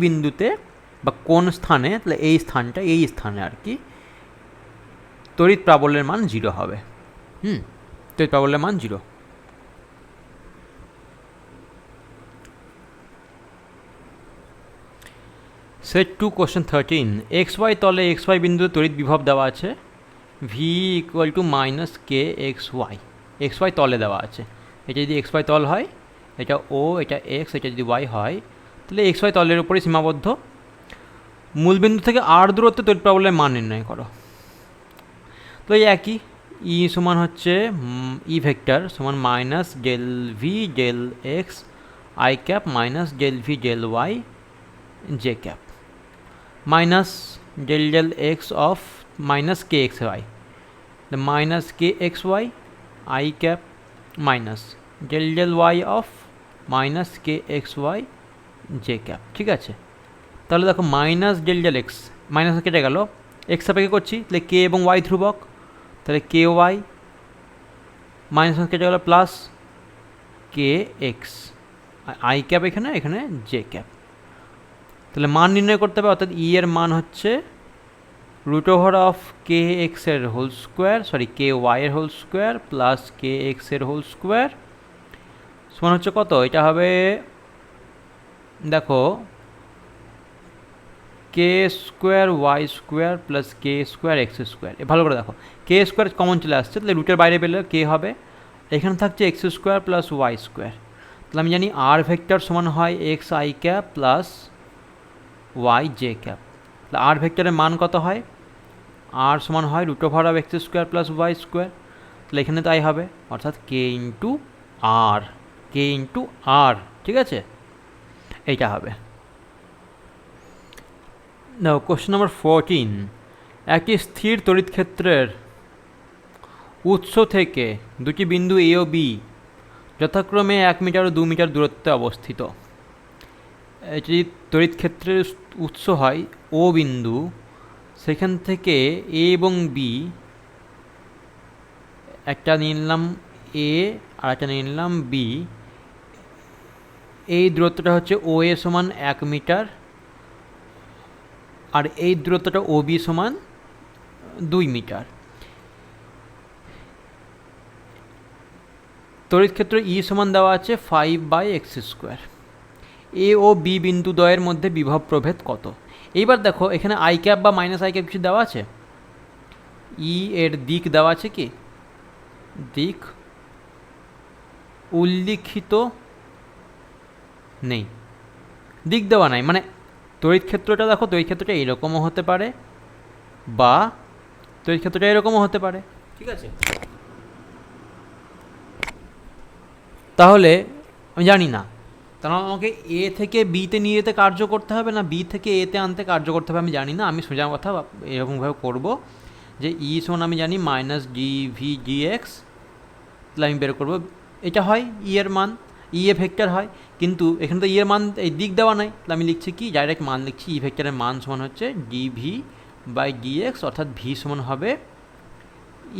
বিন্দুতে বা কোন স্থানে, তাহলে এই স্থানে আর কি তড়িৎ প্রাবল্যের মান 0 হবে। তড়িৎ প্রাবল্যের মান 0। সেট 2 কোশ্চেন 13, XY তলে XY বিন্দুতে তড়িৎ বিভব দেওয়া আছে v = -kxy। এক্স ওয়াই তলে দেওয়া আছে। এটা যদি এক্স ওয়াই তল হয়, এটা ও, এটা এক্স, এটা যদি ওয়াই হয়, তাহলে এক্স ওয়াই তলের উপরে সীমাবদ্ধ। মূলবিন্দু থেকে আর দূরত্বে তড়িৎ প্রবাহের মান নির্ণয় করো। তো এই একই, ই সমান হচ্ছে ই ভেক্টর সমান minus del V del X I cap minus del V del Y J cap minus del x of minus K X Y, minus K X Y I cap minus del Y of minus K X Y J cap. ঠিক আছে, তাহলে দেখো minus del x minus কেটে গেল, x সাপেক্ষে করছি, তাহলে কে এবং ওয়াই ধ্রুবক, তাহলে কে ওয়াই মাইনাস কেটে গেল plus K x I cap এখানে, এখানে জে ক্যাপ। তাহলে মান নির্ণয় করতে হবে, অর্থাৎ ই এর মান হচ্ছে রুট ওভার অফ কে এক্সের হোল স্কোয়ার, সরি কে ওয়াইয়ের হোল স্কোয়ার প্লাস কে এক্সের হোল স্কোয়ার সমান হচ্ছে কত? এটা হবে দেখো কে স্কোয়ার ওয়াই স্কোয়ার প্লাস কে স্কোয়ার এক্স স্কোয়ার। ভালো করে দেখো, কে স্কোয়ার কমন চলে আসছে, তাহলে রুটের বাইরে পেলে কে হবে, এখানে থাকছে X square plus Y square. তাহলে আমি জানি আর ভেক্টর সমান হয় X I cap plus Y J cap. তাহলে আর ভেক্টরের মান কত হয়? আর সমান হয় root over of X square plus Y square. তাহলে এখানে তাই হবে, অর্থাৎ কে ইন্টু আর, কে ইন্টু আর। ঠিক আছে, এইটা হবে। নাও কোশ্চেন নাম্বার 14, একটি স্থির তড়িৎ ক্ষেত্রের উৎস থেকে দুটি বিন্দু এ ও বি যথাক্রমে 1 মিটার ও 2 মিটার দূরত্বে অবস্থিত। এটি তড়িৎ ক্ষেত্রের উৎস হয় ও বিন্দু, সেখান থেকে এ এবং বি, একটা নিয়ে নিলাম এ আর একটা নিয়ে নিলাম বি, এই দূরত্বটা হচ্ছে ও এ সমান 1 মিটার আর এই দূরত্বটা ও বি সমান 2 মিটার। তড়িৎ ক্ষেত্র ই সমান দেওয়া আছে 5/x স্কোয়ার। এ ও বি বিন্দু দ্বয়ের মধ্যে বিভব প্রভেদ কত? এইবার দেখো এখানে আই ক্যাপ বা মাইনাস আই ক্যাপ কিছু দেওয়া আছে, ই এর দিক দেওয়া আছে কি? দিক উল্লিখিত নেই, দিক দেওয়া নাই, মানে তড়িৎ ক্ষেত্রটা দেখো, তড়িৎ ক্ষেত্রটা এরকমও হতে পারে বা তড়িৎ ক্ষেত্রটা এরকমও হতে পারে। ঠিক আছে, তাহলে আমি জানি না, তাহলে আমাকে এ থেকে বিতে নিয়ে যেতে কার্য করতে হবে না বি থেকে এতে আনতে কার্য করতে হবে, আমি জানি না। আমি সোজা কথা এরকমভাবে করব যে ই সমান আমি জানি minus D V D x, তাহলে আমি বের করবো এটা হয় ই এর মান, ই এ ভেক্টর হয়, কিন্তু এখানে তো ই এর মান এই দিক দেওয়া নাই, তাহলে আমি লিখছি কি ডাইরেক্ট মান লিখছি, ই ভেক্টরের মান সমান হচ্ছে D V by D X, অর্থাৎ ভি সমান হবে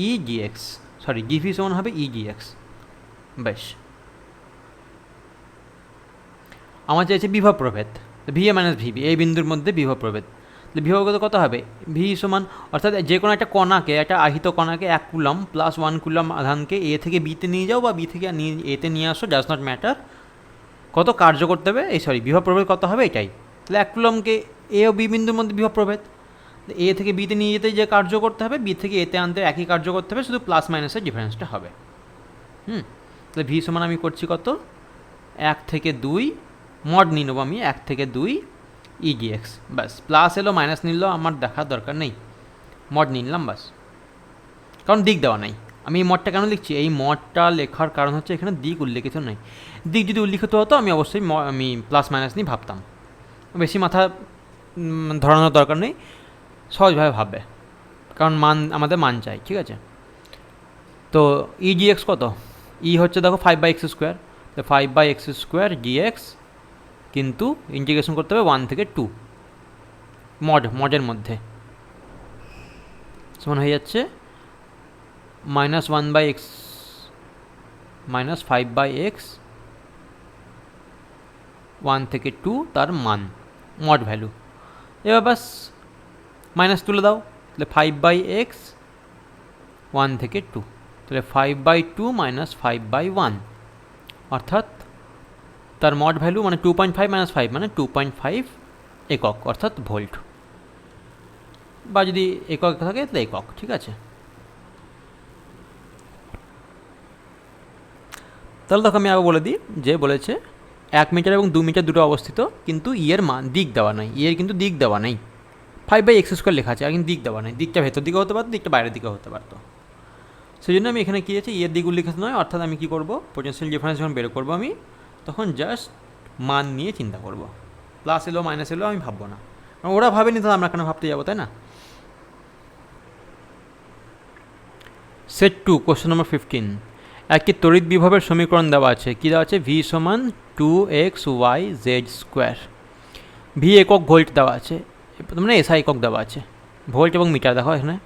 E D X, sorry D V সমান হবে ই ডি এক্স। বেশ, আমার চাইছে বিভব প্রভেদ, ভি এ মাইনাস ভিবি এই বিন্দুর মধ্যে বিভব প্রভেদ। তাহলে বিভব কত হবে? ভি সমান, অর্থাৎ যে কোনো একটা কণাকে, একটা আহিত কণাকে 1 কুলম প্লাস 1 কুলম আধানকে এ থেকে বিতে নিয়ে যাও বা বি থেকে এতে নিয়ে আসো, ডাজ নট ম্যাটার, কত কার্য করতে হবে, এই সরি বিভব প্রভেদ কত হবে এটাই। তাহলে 1 কুলমকে এ ও বি বিন্দুর মধ্যে বিভব প্রভেদ, এ থেকে বিতে নিয়ে যেতে যে কার্য করতে হবে, বি থেকে এতে আনতে একই কার্য করতে হবে, শুধু প্লাস মাইনাসের ডিফারেন্সটা হবে। তাহলে ভি সমান আমি করছি কত? 1 থেকে 2 মড নিয়ে নেবো আমি, 1 থেকে 2 ইডিএক্স, ব্যাস। প্লাস এলো মাইনাস নিলেও আমার দেখার দরকার নেই, মড নিয়ে নিলাম ব্যাস, কারণ দিক দেওয়া নাই। আমি এই মডটা কেন লিখছি? এই মডটা লেখার কারণ হচ্ছে এখানে দিক উল্লেখিত নেই। দিক যদি উল্লিখিত হতো আমি অবশ্যই আমি প্লাস মাইনাস নিয়ে ভাবতাম, বেশি মাথা ধরানোর দরকার নেই, সহজভাবে ভাববে, কারণ মান আমাদের মান চাই। ঠিক আছে, তো ইডিএক্স কত? ই হচ্ছে দেখো 5/x স্কোয়ার, তো 5/x স্কোয়ার ডিএক্স, কিন্তু ইন্টিগ্রেশন করতে হবে 1 থেকে 2 মডের মধ্যে, সমান হয়ে যাচ্ছে -1/x -5/x 1 থেকে 2 তার মান মড ভ্যালু। এবার বাস মাইনাস তুলে দাও, তাহলে 5/x 1 থেকে 2, তাহলে 5/2 - 5/1, অর্থাৎ তার মড ভ্যালু মানে 2.5 - 5 মানে 2.5 একক, অর্থাৎ ভোল্ট, বা যদি একক থাকে তাহলে একক। ঠিক আছে, তাহলে দেখো আমি আগে বলে দিই, যে বলেছে 1 মিটার এবং 2 মিটার দুটো অবস্থিত, কিন্তু এর মান দিক দেওয়া নাই, এর কিন্তু দিক দেওয়া নেই, 5/x² লেখা আছে, আর কিন্তু দিক দেওয়া নেই, দিকটা ভেতর দিকে হতে পারতো, দিকটা বাইরের দিকে হতে পারতো। সেই জন্য আমি এখানে কী আছে, এর দিক উল্লিখিত নয়, অর্থাৎ আমি কী করবো, পোটেনশিয়াল ডিফারেন্স যখন বের করবো আমি, তখন জাস্ট মান নিয়ে চিন্তা করব, প্লাস এলো মাইনাস এলো আমি ভাববো না, কারণ ওরা ভাবেনি তো আমরা কেন ভাবতে যাবো, তাই না। সেট 2 কোশ্চেন নম্বর 15, একটি তড়িৎ বিভবের সমীকরণ দেওয়া আছে, কী দেওয়া আছে, ভি সমান 2xyz², ভি একক ভোল্ট দেওয়া আছে, মানে এসআই একক দেওয়া আছে, ভোল্ট এবং মিটার দেখো এখানে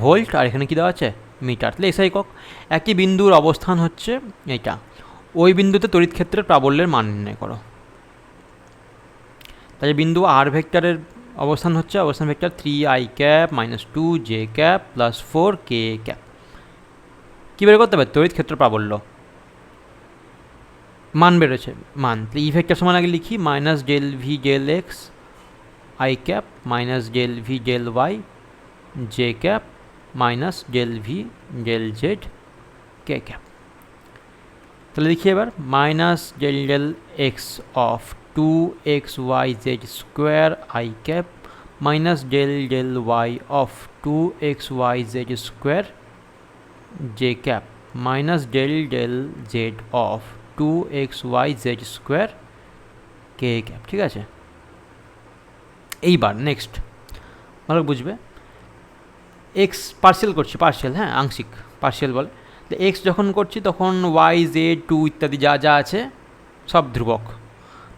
ভোল্ট, আর এখানে কী দেওয়া আছে, মিটার, তাহলে এসআই একক। একটি বিন্দুর অবস্থান হচ্ছে এইটা, ওই বিন্দুতে তড়িৎ ক্ষেত্রের প্রাবল্যের মান নির্ণয় করো। তাই বিন্দু আর ভেক্টরের অবস্থান হচ্ছে, অবস্থান vector 3i cap - 2j cap + 4k cap. কী বের করতে হবে, তড়িৎ ক্ষেত্র প্রাবল্য মান বেরোচ্ছে, মান, তাহলে ই ভেক্টর সমান আগে লিখি -del(v)del(x) i cap -del(v)del(y) j cap -del(v)del(z) k cap. তাহলে লিখি এবার -del(x) of 2xyz² i cap -del(y) of 2xyz² j cap -del(z) of 2xyz² k cap. ঠিক আছে, এইবার নেক্সট ভালো বুঝবে, এক্স পার্সিয়াল করছি, পার্সিয়াল, হ্যাঁ আংশিক পার্সিয়াল বলে, এক্স যখন করছি তখন ওয়াই জেড 2 ইত্যাদি যা যা আছে সব ধ্রুবক,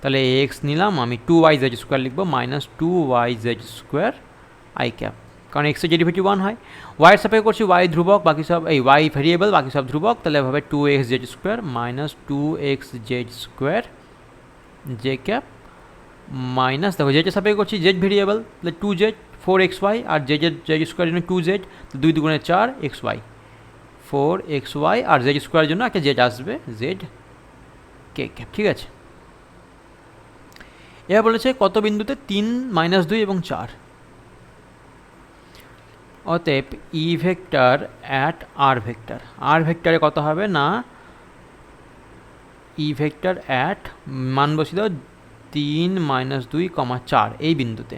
তাহলে এক্স নিলাম আমি, 2yz² লিখবো -2yz² i ক্যাপ, কারণ এক্সের ডেরিভেটিভ 1 হয়, ওয়াইয়ের সাপেক্ষে করছি ওয়াই ধ্রুবক, বাকি সব এই ওয়াই ভেরিয়েবল, বাকি সব ধ্রুবক, তাহলে এভাবে 2xz² -2xz² j cap minus, দেখো জেডের সাপেক্ষে করছি জেড ভেরিয়েবল, তাহলে 2z 4xy, আর z² জন্য 2z, 2 দুগুণে 4xy 4xy, আর z² জন্য একটা জেড আসবে z k ক্যাপ। ঠিক আছে, এবার বলেছে কত বিন্দুতে 3, -2 এবং 4, অতএব E vector at R vector, আর ভেক্টরে কত হবে না, ই ভেক্টর অ্যাট মান বসিয়ে দাও 3, -2, 4 এই বিন্দুতে,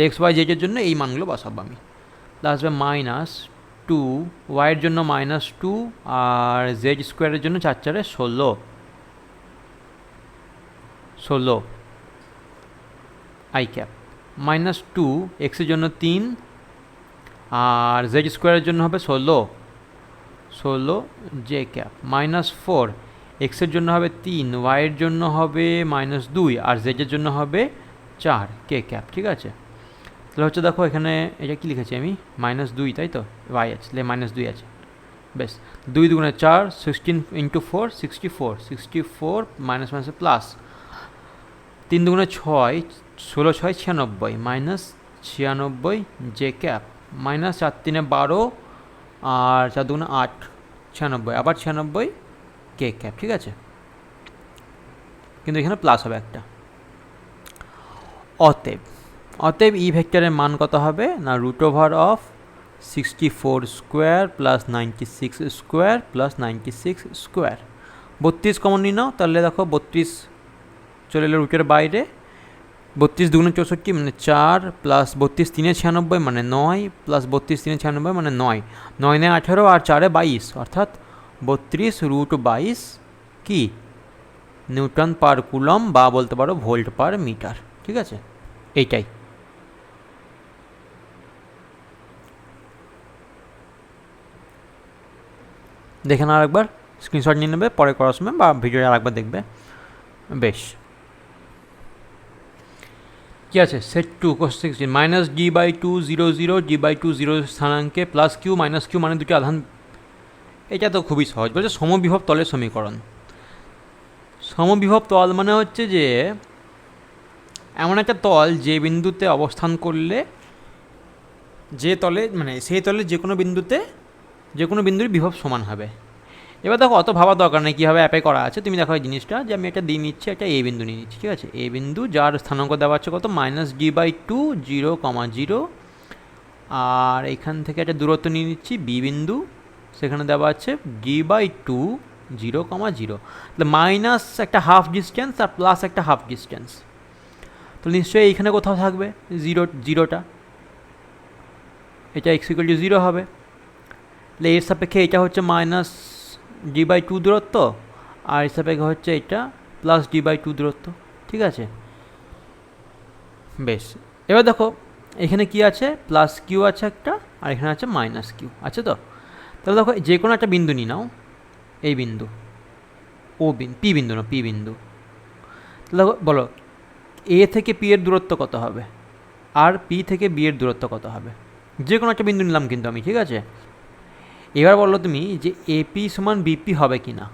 এক্স ওয়াই জেডের জন্য এই মানগুলো বসাবো আমি, তাহলে আসবে -2, ওয়াইয়ের জন্য -2, আর z² জন্য 4 4 16 i ক্যাপ -2, এক্সের জন্য 3, আর z² জন্য হবে 16 j ক্যাপ -4, এক্সের জন্য হবে 3, ওয়াইয়ের জন্য হবে -2, আর জেডের জন্য হবে 4 k ক্যাপ। ঠিক আছে, তাহলে হচ্ছে দেখো এখানে এটা কী লিখেছি আমি, -2, তাই তো, ওয়াই আছে, তাহলে -2 আছে, বেশ, 2 দুগুণে 4, 16 × 4 64, 64 মাইনাস মাইনাসে প্লাস, 3 দুগুণে 6, 16 6 96 -96 j ক্যাপ -4 3 12, আর 4 দুগুণে 8 96, আবার 96 k ক্যাপ। ঠিক আছে, কিন্তু এখানে প্লাস হবে একটা, অতএব ই ভেক্টরের মান কত হবে না, √of 64² + 96² + 96², 32 কমন নিয়ে নাও, তাহলে দেখো 32 চলে এলো রুটের বাইরে, 32 দুগুণে 64 মানে 4, প্লাস 32 3 96 মানে 9, প্লাস 32 3 96 মানে 9, 9 18, আর 4 22, অর্থাৎ 32√22 কি নিউটন পার কুলম, বা বলতে পারো ভোল্ট পার মিটার। ঠিক আছে, এইটাই। দেখে না আরেকবার, স্ক্রিনশট নিয়ে নেবে পরে করার সময়, বা ভিডিওটা আরেকবার দেখবে। বেশ, কি আছে, set 2 question 16, -d/2 0 0, d/2 0 স্থানাঙ্কে +q - q মানে দুটি আধান, এটা তো খুবই সহজ, বলছে সমবিভব তলের সমীকরণ। সমবিভব তল মানে হচ্ছে যে এমন একটা তল যে বিন্দুতে অবস্থান করলে, যে তলে মানে সেই তলে যে কোনো বিন্দুর বিভব সমান হবে। এবার দেখো অত ভাবার দরকার নেই কীভাবে অ্যাপে করা আছে, তুমি দেখো এই জিনিসটা, যে আমি একটা দিয়ে নিচ্ছি, একটা এ বিন্দু নিয়ে নিচ্ছি। ঠিক আছে, এ বিন্দু যার স্থানাঙ্ক দেওয়া আছে কত, -d/2 0, 0, আর এখান থেকে একটা দূরত্ব নিয়ে নিচ্ছি বি বিন্দু, সেখানে দেওয়া আছে d/2 0, 0, তাহলে মাইনাস একটা হাফ ডিস্টেন্স আর প্লাস একটা হাফ ডিস্টেন্স, তো নিশ্চয়ই এইখানে কোথাও থাকবে জিরোটা, এটা x=0 হবে। তাহলে এর সাপেক্ষে এটা হচ্ছে মাইনাস d/2 দূরত্ব, আর এর সাপেক্ষে হচ্ছে এটা প্লাস d/2 দূরত্ব, ঠিক আছে। বেশ, এবার দেখো এখানে কি আছে, প্লাস কিউ আছে একটা, আর এখানে আছে মাইনাস কিউ আছে। তো তাহলে দেখো যে কোনো একটা বিন্দু নিয়ে নাও, এই বিন্দু ও বিন্দু, পি বিন্দু না, পি বিন্দু। তাহলে দেখো বলো এ থেকে পি এর দূরত্ব কত হবে, আর পি থেকে বি এর দূরত্ব কত হবে। যে কোনো একটা বিন্দু নিলাম কিন্তু আমি, ঠিক আছে। এবার বলো তুমি যে এপি সমান বিপি হবে কি না,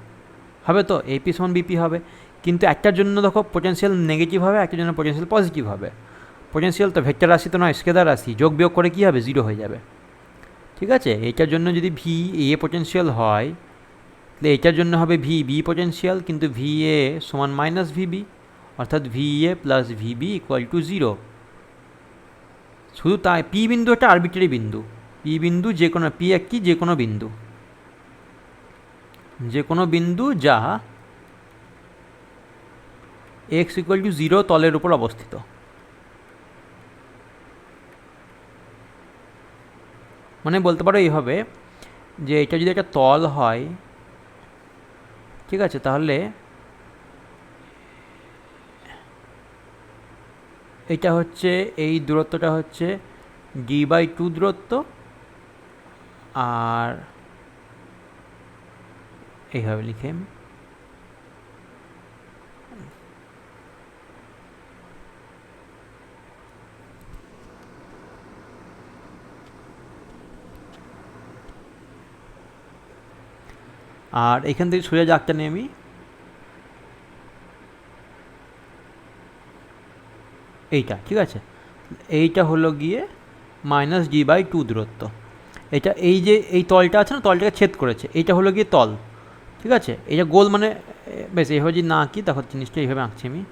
হবে তো, এপি সমান বিপি হবে, কিন্তু একটার জন্য দেখো পোটেনশিয়াল নেগেটিভ হবে, একটার জন্য পোটেনশিয়াল পজিটিভ হবে। পোটেনশিয়াল তো ভেক্টর রাশি তো নয়, স্কেলার রাশি, যোগ বিয়োগ করে কী হবে, 0 হয়ে যাবে, ঠিক আছে। এইটার জন্য যদি ভি এ পোটেনশিয়াল হয়, তাহলে এইটার জন্য হবে ভি বি পোটেনশিয়াল, কিন্তু ভি এ সমান মাইনাস ভিবি, অর্থাৎ V A plus VB equal to 0। শুধু তাই, পি বিন্দু একটা আরবিটারি বিন্দু, পি বিন্দু যে কোনো, পি একটি যে কোনো বিন্দু, যে কোনো বিন্দু যা x=0 তলের উপর অবস্থিত। মানে বলতে পারো এইভাবে যে এটা যদি একটা তল হয়, ঠিক আছে, তাহলে এটা হচ্ছে, এই দূরত্বটা হচ্ছে d/2 দূরত্ব, আর এইভাবে লিখে আমি, আর এখান থেকে সোজা দাগটা নিয়ে আমি এইটা, ঠিক আছে, এইটা হলো গিয়ে মাইনাস d/2 দূরত্ব। এটা এই যে এই তলটা আছে না, তলটাকে ছেদ করেছে, এইটা হলো গিয়ে তল, ঠিক আছে। এটা গোল মানে, বেশ এইভাবে যদি না আঁকি তখন জিনিসটা এইভাবে আঁকছি আমি।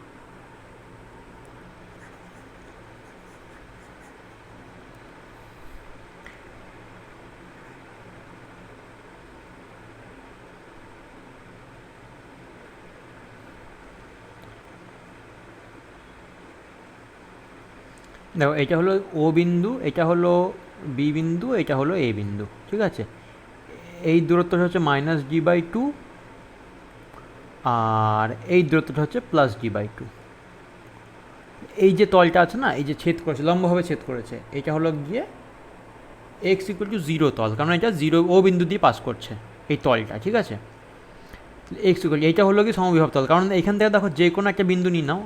দেখো এটা হলো ও বিন্দু, এটা হলো বি বিন্দু, এটা হলো এ বিন্দু, ঠিক আছে। এই দূরত্বটা হচ্ছে মাইনাস d/2, আর এই দূরত্বটা হচ্ছে প্লাস d/2। এই যে তলটা আছে না, এই যে ছেদ করেছে, লম্বভাবে ছেদ করেছে, এটা হলো গিয়ে x=0 তল, কারণ এটা 0 ও বিন্দু দিয়ে পাস করছে এই তলটা, ঠিক আছে। এইটা হলো কি সমবিভব তল, কারণ এখান থেকে দেখো যে কোনো একটা বিন্দু নিয়ে নাও,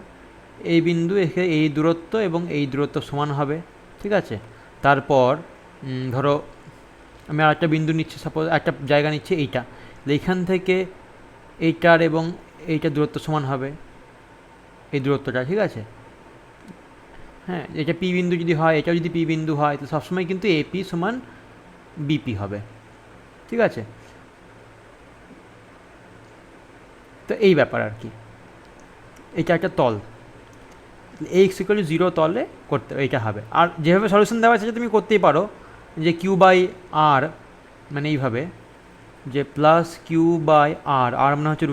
এই বিন্দু এই দূরত্ব এবং এই দূরত্ব সমান হবে, ঠিক আছে। তারপর ধরো আমি আর একটা বিন্দু নিচ্ছি, সাপোজ একটা জায়গা নিচ্ছি এইটা, এইখান থেকে এইটার এবং এইটার দূরত্ব সমান হবে, এই দূরত্বটা, ঠিক আছে। হ্যাঁ, এটা পি বিন্দু যদি হয়, এটাও যদি পি বিন্দু হয়, তো সবসময় কিন্তু এপি সমান বিপি হবে, ঠিক আছে। তো এই ব্যাপার আর কি, এটা একটা তল, x=0 তলে করতে এইটা হবে। আর যেভাবে সলিউশন দেওয়া আছে তুমি করতেই পারো, যে q/r, মানে এইভাবে যে প্লাস q/r, আর মানে হচ্ছে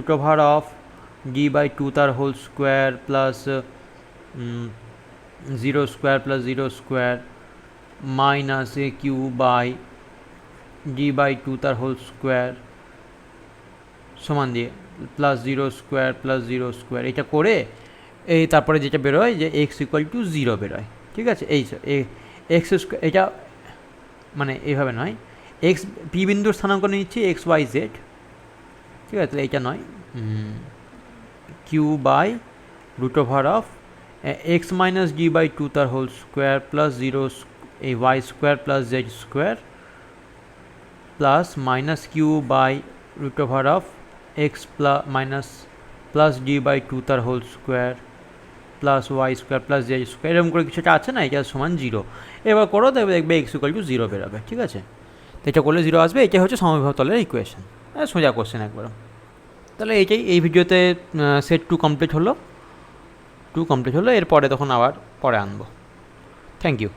√(d/2 তার whole square plus 0 square plus 0 square minus q/d/2 তার হোল স্কোয়ার সমান দিয়ে প্লাস 0 স্কোয়ার প্লাস 0 স্কোয়ার, এটা করে এই তারপরে যেটা বেরোয় যে x=0 বেরোয়, ঠিক আছে। এই এক্স স্কোয়ার, এটা মানে এইভাবে নয়, এক্স পি বিন্দুর স্থানাঙ্ক নিচ্ছি x, y, z, ঠিক আছে। তাহলে এইটা নয়, q/√(x - d/2 তার হোল স্কোয়ার প্লাস 0 এই y square plus z square plus minus q/√(x plus d/2 তার whole square plus Y square plus J square, এরকম করে কিছুটা আছে না, এটা সমান 0। এবার করো, তবে দেখবে x=0 বেরোবে, ঠিক আছে। তো এটা করলে 0 আসবে, এটাই হচ্ছে সমবিভব তলের ইকুয়েশন, সোজা কোশ্চেন একবার। তাহলে এইটাই এই ভিডিওতে সেট 2 কমপ্লিট হলো, এরপরে তখন আবার পরে আনবো। Thank you.